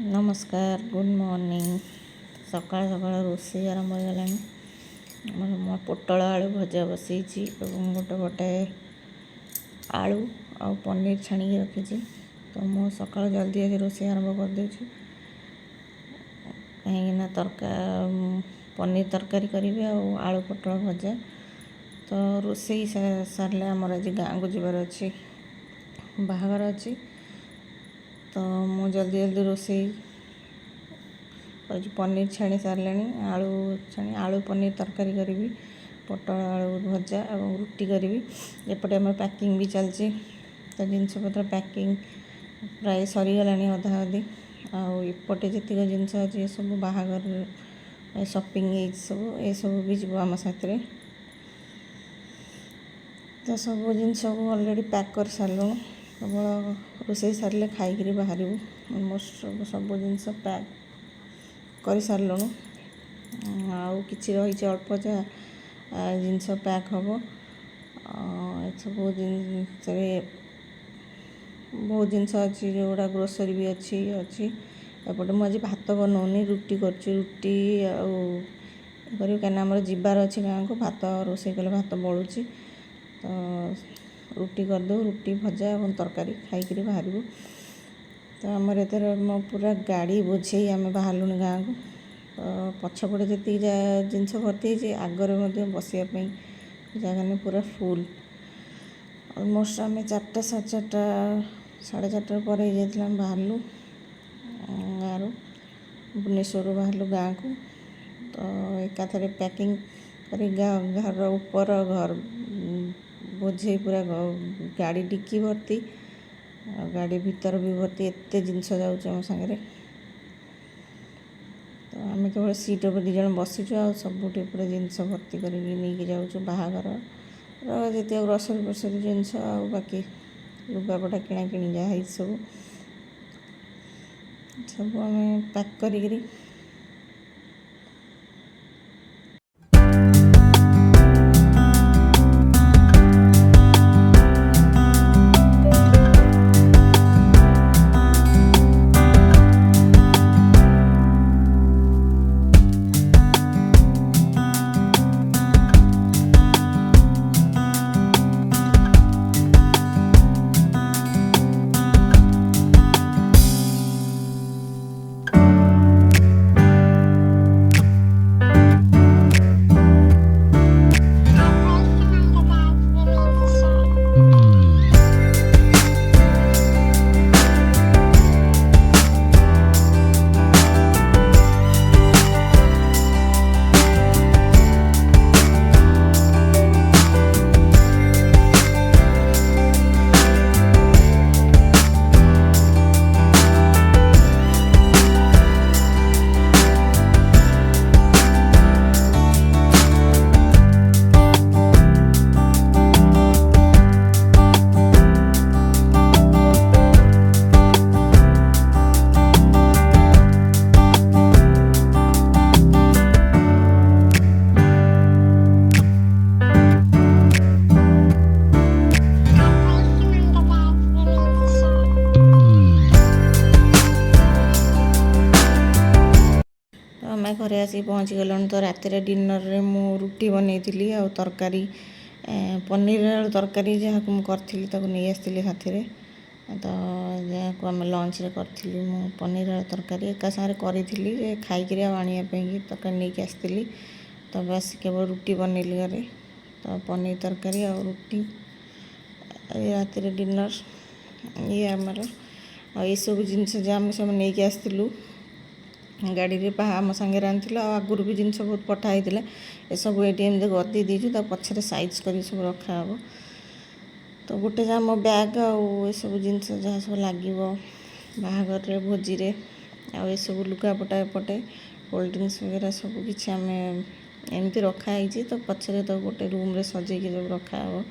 नमस्कार good morning सकाळ सकाळ रोषे आरंभ होगलानी मो पोटल आलू भजा बसई गोटे गोटे आलू आ पनीर छाणी रखी तो मो सकाळ जल्दी आज रोषे आरंभ करदे कहीं पनीर तरकारी करी आलू पोटल भजा तो रोषे सारे आमर आज गाँव को जबार अच्छी बाहागर अच्छी तो मु जल्दी जल्दी रोषे पनीर छाणी सारे आलू पनीर तरकारी करी पोटल आलू भजा और रुटी करी एपटे आम पैकिंग भी चलती तो जिनपतर पैकिंग प्राय सरीगला अधा अधी आउटे जी जिनस अच्छे सब बाहागर शॉपिंग सब ये सब भी जीव आम साथ तो सब जिनस ऑलरेडी पैक कर सारूँ केवल रोषे सारे खाई बाहर ऑलमोस्ट सब जिनस पैक कर सारूँ आउ कि रही अल्प जहाँ जिनस पैक हम सब बहुत जिनस अच्छी जोड़ा ग्रोसरी भी अच्छी एपटे मुझे भात बनाऊनी रुटी रुटी आम जीवार अच्छी गाँव को भात रोषे कले भात बलुची तो रुटी करदे रुटी भजा और तरकारी खाई बाहर तो आमर एथर पूरा गाड़ी बोझे आम बाहर गाँव को तो पछपटे जी जिनस भर्ती आगे बसापी जगह नहीं पूरा फुल ऑलमोस्ट आम 4टा 4:30 पर बाहर गाँव भुवनेश्वर बाहर गाँव को तो एकाथरे पैकिंग कर घर ऊपर घर बोझे पूरा गाड़ी डिक्की भर्ती गाड़ी भीतर भी भर्ती एत जिनस जाऊँ सागर तो आम केवल सीट उपर 2 जन बसीचु आ सबुठी पूरा जिनस भर्ती करके जाऊँ बाहागर जिते ग्रोसरी फ्रोसरी जिनस बाकी लुगापटा किणा किणी जहाँ सब सब आम पैक करी आम घरे आसी पहुँची गलुँ तो राति डिनर रे मु रुटी बनई थी आ तरकारी पनीर आलू तरकारी जहाँ को करी नहीं आसती साथी तो जहाँ को आम लंच रे करी मु पनीर आलू तरकारी एका सारे करी खाई आने तरकारी नहीं आसती तो बस केवल रुटी बनैली घरे तो पनीर तरकारी आ रुटी राति डिनर ये आमर ये सब जिनस आम सब नहीं आसलु गाड़ी रे आम सागर आनी आगुरी भी जिनस बहुत पठाई ये सब ये गदी दीचु पछरे साइज कर सब रखा हे तो गोटे जहाँ मो बैग आउ सब जिनस जहाँ सब लगे बाहागर भोजी रे आ सब लुगापटा एपटे कोल्ड ड्रिंक्स वगैरह सब किसी आम एमती रखाई तो पछरे तो गोटे रूम रे सजेक सब रखा हे